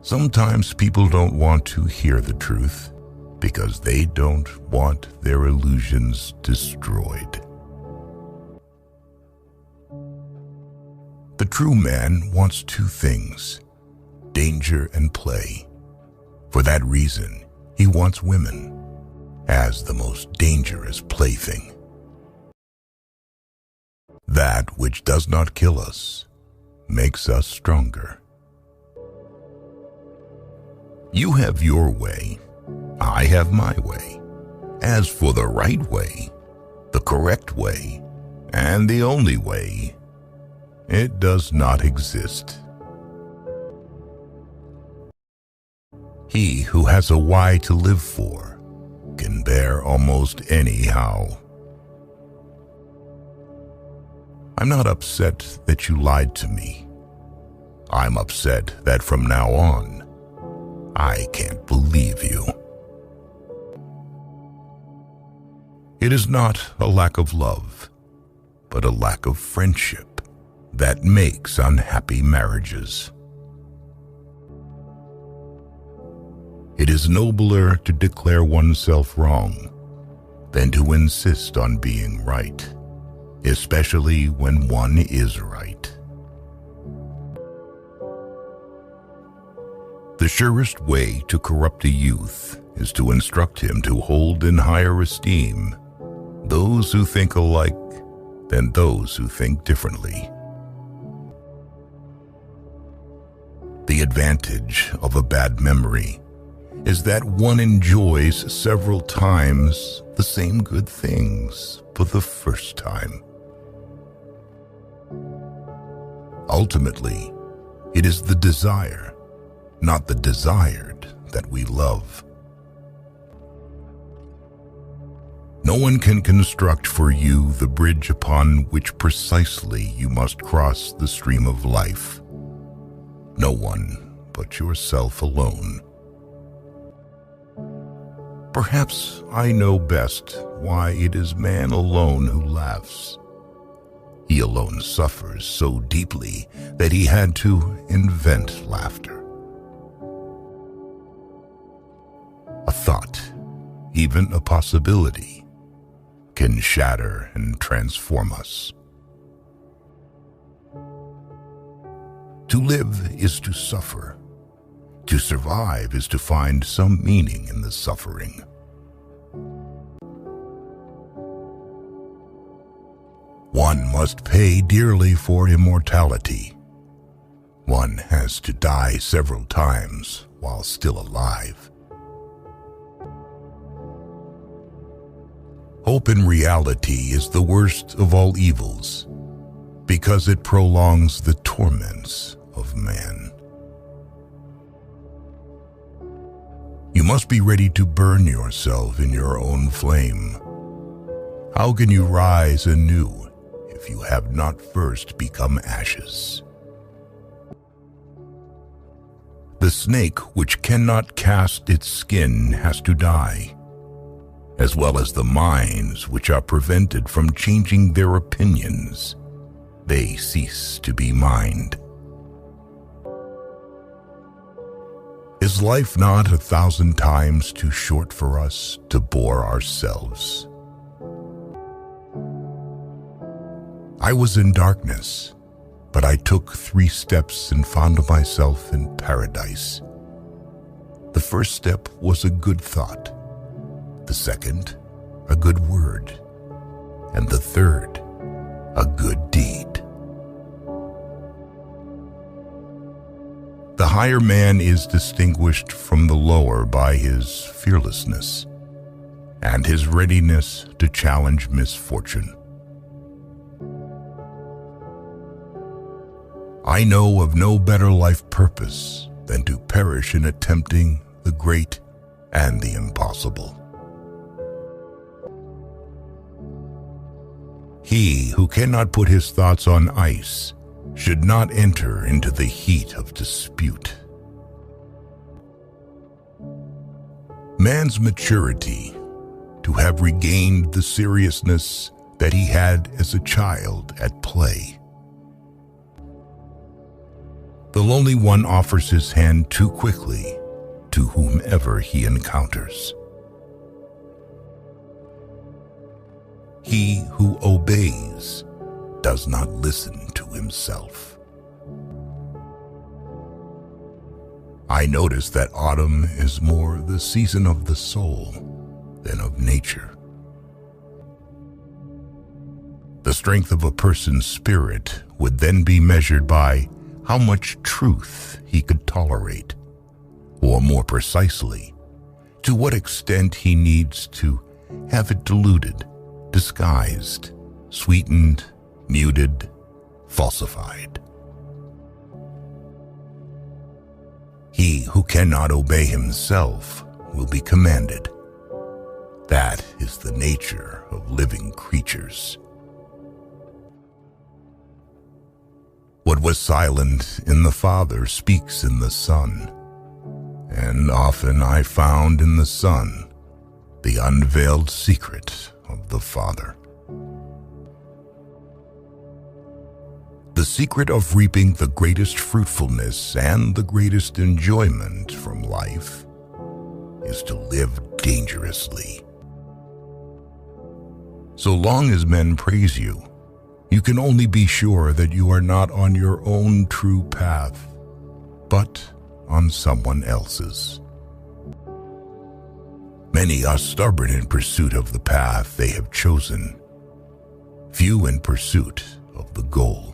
Sometimes people don't want to hear the truth because they don't want their illusions destroyed. The true man wants two things: danger and play. For that reason, he wants women as the most dangerous plaything. That which does not kill us makes us stronger. You have your way, I have my way. As for the right way, the correct way, and the only way, it does not exist. He who has a why to live for can bear almost anyhow. I'm not upset that you lied to me. I'm upset that from now on, I can't believe you. It is not a lack of love, but a lack of friendship that makes unhappy marriages. It is nobler to declare oneself wrong than to insist on being right, especially when one is right. The surest way to corrupt a youth is to instruct him to hold in higher esteem those who think alike than those who think differently. The advantage of a bad memory is that one enjoys several times the same good things for the first time. Ultimately, it is the desire, not the desired, that we love. No one can construct for you the bridge upon which precisely you must cross the stream of life. No one but yourself alone. Perhaps I know best why it is man alone who laughs. He alone suffers so deeply that he had to invent laughter. A thought, even a possibility, can shatter and transform us. To live is to suffer. To survive is to find some meaning in the suffering. One must pay dearly for immortality. One has to die several times while still alive. Hope in reality is the worst of all evils, because it prolongs the torments of man. You must be ready to burn yourself in your own flame. How can you rise anew if you have not first become ashes? The snake which cannot cast its skin has to die, as well as the minds which are prevented from changing their opinions. They cease to be mind. Is life not 1,000 times too short for us to bore ourselves? I was in darkness, but I took 3 steps and found myself in paradise. The first step was a good thought, the second, a good word, and the third, a good deed. The higher man is distinguished from the lower by his fearlessness and his readiness to challenge misfortune. I know of no better life purpose than to perish in attempting the great and the impossible. He who cannot put his thoughts on ice should not enter into the heat of dispute. Man's maturity, to have regained the seriousness that he had as a child at play. The lonely one offers his hand too quickly to whomever he encounters. He who obeys does not listen to himself. I notice that autumn is more the season of the soul than of nature. The strength of a person's spirit would then be measured by how much truth he could tolerate, or more precisely, to what extent he needs to have it diluted, disguised, sweetened, muted, falsified. He who cannot obey himself will be commanded. That is the nature of living creatures. What was silent in the Father speaks in the Son, and often I found in the Son the unveiled secret of the Father. The secret of reaping the greatest fruitfulness and the greatest enjoyment from life is to live dangerously. So long as men praise you, you can only be sure that you are not on your own true path, but on someone else's. Many are stubborn in pursuit of the path they have chosen, few in pursuit of the goal.